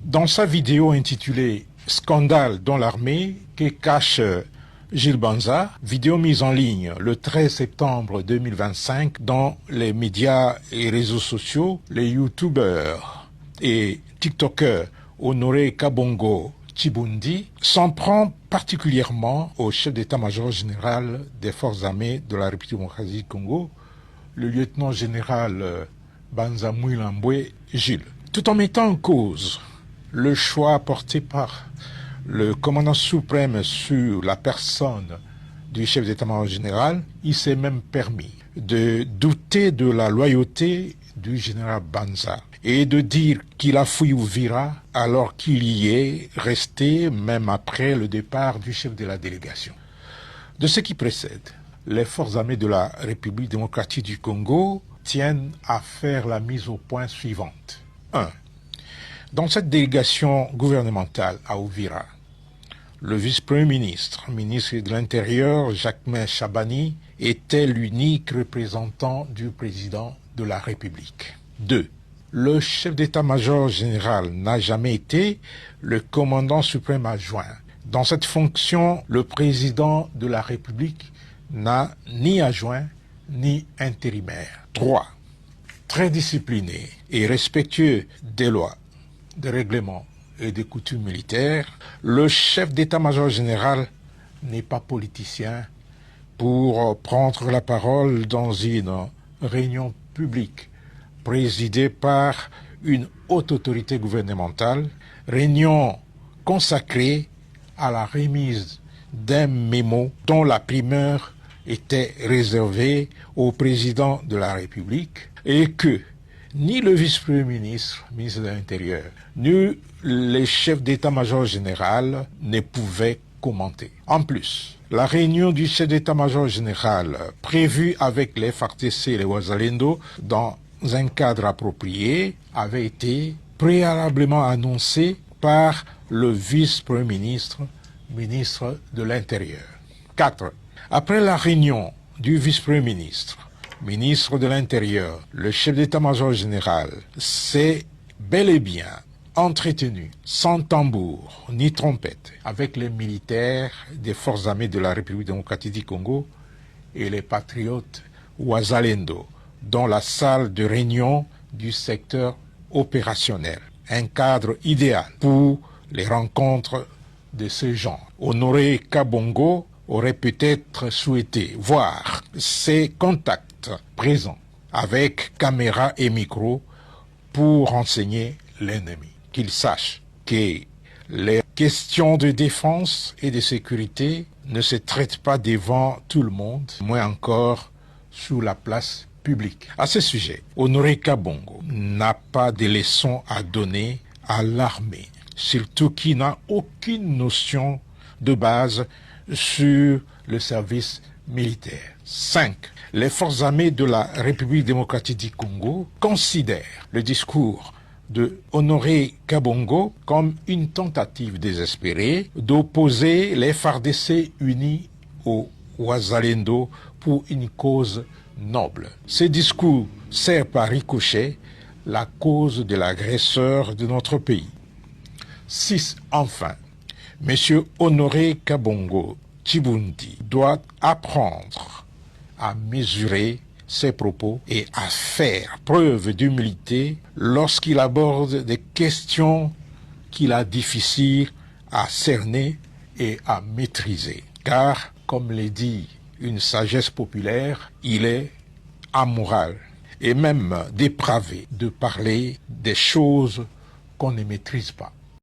Dans sa vidéo intitulée « Scandale dans l'armée » que cache Gilles Banza, vidéo mise en ligne le 13 septembre 2025 dans les médias et réseaux sociaux, les youtubeurs et tiktokers Honoré Kabongo Chibundi s'en prend particulièrement au chef d'état-major général des forces armées de la République démocratique du Congo, le lieutenant-général Banza Mouilambwe Jules, tout en mettant en cause le choix porté par le commandant suprême sur la personne du chef d'état-major général. Il s'est même permis de douter de la loyauté du général Banza et de dire qu'il a fui Uvira alors qu'il y est resté même après le départ du chef de la délégation. De ce qui précède, les forces armées de la République démocratique du Congo tiennent à faire la mise au point suivante. 1. Dans cette délégation gouvernementale à Uvira, le vice-premier ministre, ministre de l'Intérieur, Jacquemain Chabani, était l'unique représentant du président de la République. 2. Le chef d'état-major général n'a jamais été le commandant suprême adjoint. Dans cette fonction, le président de la République n'a ni adjoint ni intérimaire. 3. Très discipliné et respectueux des lois, des règlements et des coutumes militaires, le chef d'état-major général n'est pas politicien pour prendre la parole dans une réunion publique présidée par une haute autorité gouvernementale, réunion consacrée à la remise d'un mémo dont la primeur était réservée au président de la République et que ni le vice-premier ministre, ministre de l'Intérieur, ni les chefs d'état-major général ne pouvaient commenter. En plus, la réunion du chef d'état-major général prévue avec les FARDC et les Wazalendo dans un cadre approprié avait été préalablement annoncée par le vice-premier ministre, ministre de l'Intérieur. 4. Après la réunion du vice-premier ministre, ministre de l'Intérieur, le chef d'état-major général s'est bel et bien entretenu sans tambour ni trompette avec les militaires des forces armées de la République démocratique du Congo et les patriotes Wazalendo dans la salle de réunion du secteur opérationnel. Un cadre idéal pour les rencontres de ce genre. Honoré Kabongo aurait peut-être souhaité voir ces contacts présents avec caméra et micro pour renseigner l'ennemi. Qu'il sache que les questions de défense et de sécurité ne se traitent pas devant tout le monde, moins encore sous la place publique. À ce sujet, Honoré Kabongo n'a pas de leçons à donner à l'armée, surtout qui n'a aucune notion de base sur le service militaire. 5. Les forces armées de la République démocratique du Congo considèrent le discours de Honoré Kabongo comme une tentative désespérée d'opposer les FARDC unis aux Wazalendo pour une cause noble. Ce discours sert par ricochet la cause de l'agresseur de notre pays. 6. Enfin, M. Honoré Kabongo Chibundi doit apprendre à mesurer ses propos et à faire preuve d'humilité lorsqu'il aborde des questions qu'il a difficiles à cerner et à maîtriser. Car, comme le dit une sagesse populaire, il est amoral et même dépravé de parler des choses qu'on ne maîtrise pas.